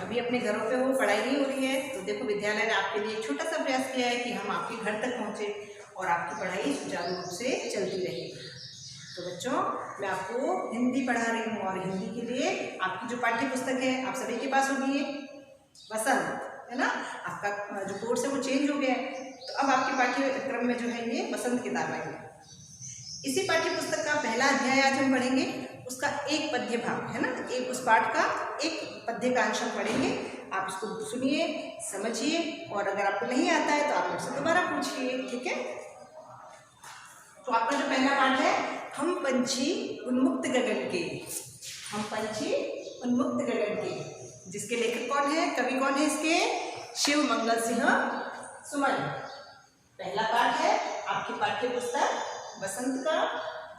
अभी अपने घरों पे हो, पढ़ाई नहीं हो रही है, तो देखो विद्यालय ने आपके लिए एक छोटा सा प्रयास किया है कि हम आपके घर तक पहुँचे और आपकी पढ़ाई सुचारू रूप से चलती रहे। तो बच्चों, मैं आपको हिंदी पढ़ा रही हूँ और हिंदी के लिए आपकी जो पाठ्य पुस्तक है आप सभी के पास होगी, बसंत, है ना। आपका जो कोर्स है वो चेंज हो गया है, तो अब आपके पाठ्यक्रम में जो है ये बसंत किताब आई है। इसी पाठ्य पुस्तक का पहला अध्याय आज हम पढ़ेंगे, उसका एक पद्य भाग है ना, एक उस पाठ का एक पद्य का अंश हम पढ़ेंगे। आप इसको सुनिए, समझिए और अगर आपको नहीं आता है तो आप मुझसे दोबारा पूछिए, ठीक है। तो आपका जो पहला पाठ है, हम पंछी उन्मुक्त गगन के। हम पंछी उन्मुक्त गगन के, जिसके लेखक कौन है, कवि कौन है इसके, शिव मंगल सिंह सुमन। पहला पाठ है आपकी पाठ्य पुस्तक बसंत का,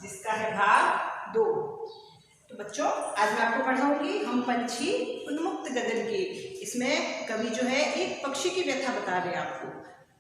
जिसका है भाग 2। तो बच्चों, आज मैं आपको पढ़ाऊंगी हम पंछी उन्मुक्त गगन के। इसमें कवि जो है एक पक्षी की व्यथा बता रहे हैं आपको।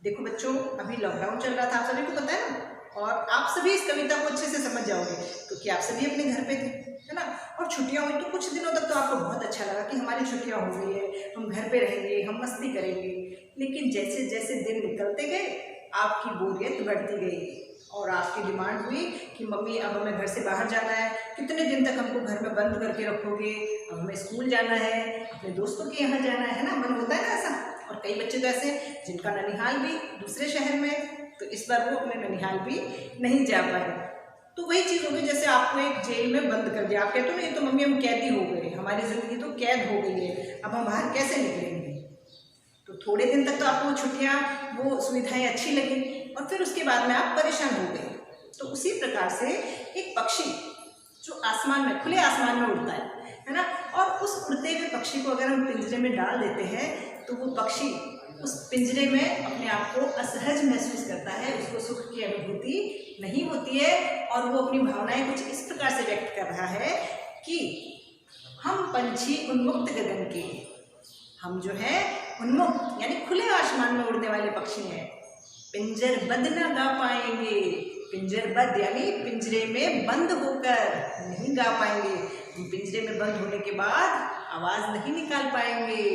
देखो बच्चों, अभी लॉकडाउन चल रहा था, आप सभी को पता है ना, और आप सभी इस कविता को अच्छे से समझ जाओगे क्योंकि आप सभी अपने घर पे थे, है ना। और छुट्टियां हुई तो कुछ दिनों तक तो आपको बहुत अच्छा लगा कि हमारी छुट्टियां हो गई है, हम घर पे रहेंगे, हम मस्ती करेंगे। लेकिन जैसे जैसे दिन निकलते गए आपकी बोरियत बढ़ती गई और आपकी डिमांड हुई कि मम्मी अब हमें घर से बाहर जाना है, कितने दिन तक हमको घर में बंद करके रखोगे, अब हमें स्कूल जाना है, अपने दोस्तों के यहाँ जाना है ना, मन होता है ना ऐसा। और कई बच्चे तो ऐसे जिनका ननिहाल भी दूसरे शहर में, तो इस बार वो अपने ननिहाल भी नहीं जा पाए। तो वही चीज़ हो गई जैसे आपको एक जेल में बंद कर दिया। आप कहते हो नहीं तो मम्मी हम कैदी हो गए, हमारी ज़िंदगी तो कैद हो गई है, अब हम बाहर कैसे निकलेंगे। तो थोड़े दिन तक तो आपको छुट्टियाँ, वो सुविधाएं अच्छी लगी और फिर उसके बाद में आप परेशान हो गए। तो उसी प्रकार से एक पक्षी जो आसमान में, खुले आसमान में उड़ता है ना, और उस उड़ते हुए पक्षी को अगर हम पिंजरे में डाल देते हैं तो वो पक्षी उस पिंजरे में अपने आप को असहज महसूस करता है, उसको सुख की अनुभूति नहीं होती है और वो अपनी भावनाएं कुछ इस प्रकार से व्यक्त कर रहा है कि हम पंछी उन्मुक्त गगन के, हम जो है उन्मुक्त यानी खुले आसमान में उड़ने वाले पक्षी हैं, पिंजरबद्ध न गा पाएंगे। पिंजरबद्ध यानी पिंजरे में बंद होकर नहीं गा पाएंगे, पिंजरे में बंद होने के बाद आवाज नहीं निकाल पाएंगे।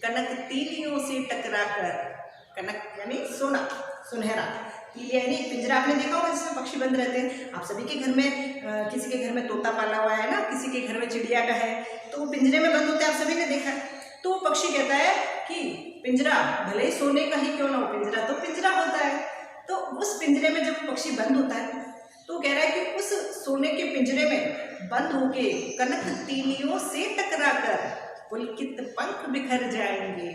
कनक तीलियों से टकराकर, कनक यानी सोना, सुनहरा, तीलियां यानी पिंजरा आपने देखा होगा जिसमें पक्षी बंद रहते हैं। आप सभी के घर में, किसी के घर में तोता पाला हुआ है ना, किसी के घर में चिड़िया का है, तो वो पिंजरे में बंद होते हैं, आप सभी ने देखा। तो वो पक्षी कहता है कि पिंजरा भले ही सोने का ही क्यों ना हो, पिंजरा तो पिंजरा होता है। तो उस पिंजरे में जब पक्षी बंद होता है तो कह रहा है कि उस सोने के पिंजरे में बंद होके कनक तीलियों से टकराकर पुलकित पंख बिखर जाएंगे।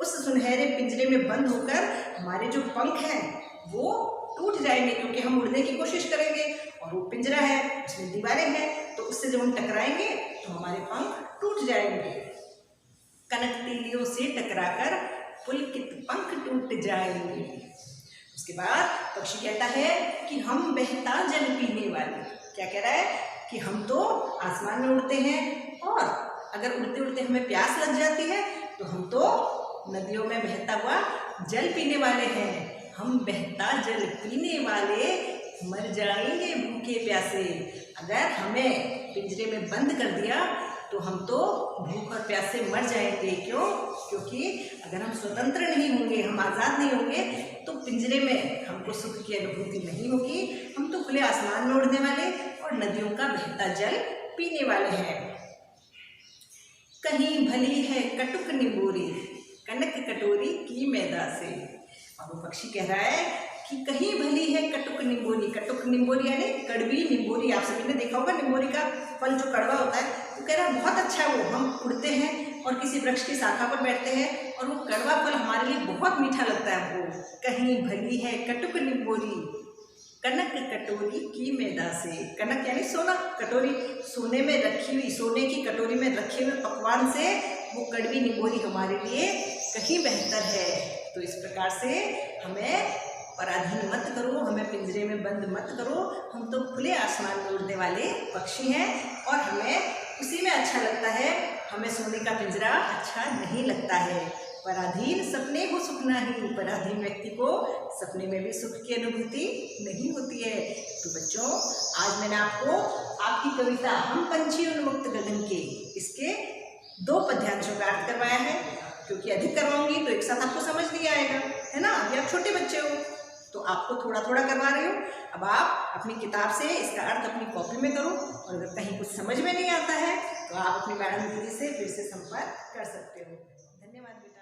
उस सुनहरे पिंजरे में बंद होकर हमारे जो पंख हैं वो टूट जाएंगे, क्योंकि हम उड़ने की कोशिश करेंगे और वो पिंजरा है, उसमें दीवारें हैं, तो उससे जब हम टकराएंगे तो हमारे पंख टूट जाएंगे। कनक तीलियों से टकराकर पुलकित पंख टूट जाएंगे। उसके बाद पक्षी कहता है कि हम बहता जल पीने वाले, क्या कह रहा है कि हम तो आसमान में उड़ते हैं और अगर उड़ते उड़ते हमें प्यास लग जाती है तो हम तो नदियों में बहता हुआ जल पीने वाले हैं। हम बहता जल पीने वाले मर जाएंगे भूखे प्यासे। अगर हमें पिंजरे में बंद कर दिया तो हम तो भूख और प्यास से मर जाएंगे। क्यों? क्योंकि अगर हम स्वतंत्र नहीं होंगे, हम आज़ाद नहीं होंगे, तो पिंजरे में हमको सुख की अनुभूति नहीं होगी। हम तो खुले आसमान में उड़ने वाले और नदियों का बहता जल पीने वाले हैं। कहीं भली है कटुक निंबोरी, कनक कटोरी की मैदा से। और वो पक्षी कह रहा है कि कहीं भली है कटुक निंबोरी। कटुक निंबोरी यानी कड़वी निंबोरी। आप सभी ने देखा होगा निंबोरी का फल जो कड़वा होता है। वो कह रहा है बहुत अच्छा है, वो हम उड़ते हैं और किसी वृक्ष की शाखा पर बैठते हैं और वो कड़वा फल हमारे लिए बहुत मीठा लगता है। वो कहीं भली है कटुक निंबोरी, कनक कटोरी की मैदा से। कनक यानी सोना, कटोरी सोने में रखी हुई, सोने की कटोरी में रखे हुए पकवान से वो कड़वी निंबोरी हमारे लिए कहीं बेहतर है। तो इस प्रकार से हमें पराधीन मत करो, हमें पिंजरे में बंद मत करो। हम तो खुले आसमान में उड़ने वाले पक्षी हैं और हमें उसी में अच्छा लगता है, हमें सोने का पिंजरा अच्छा नहीं लगता है। पराधीन सपने को सुख नहीं, पराधीन व्यक्ति को सपने में भी सुख की अनुभूति नहीं होती है। तो बच्चों, आज मैंने आपको आपकी कविता हम पंछी उन्मुक्त गगन के, इसके 2 पद्यांशों का अर्थ करवाया है, क्योंकि अधिक करवाऊंगी तो एक साथ आपको समझ नहीं आएगा, है ना। अभी आप छोटे बच्चे हो तो आपको थोड़ा थोड़ा करवा रही हूँ। अब आप अपनी किताब से इसका अर्थ अपनी कॉपी में करो, और अगर कहीं कुछ समझ में नहीं आता है तो आप अपनी मैडम दीदी से फिर से संपर्क कर सकते हो। धन्यवाद बेटा।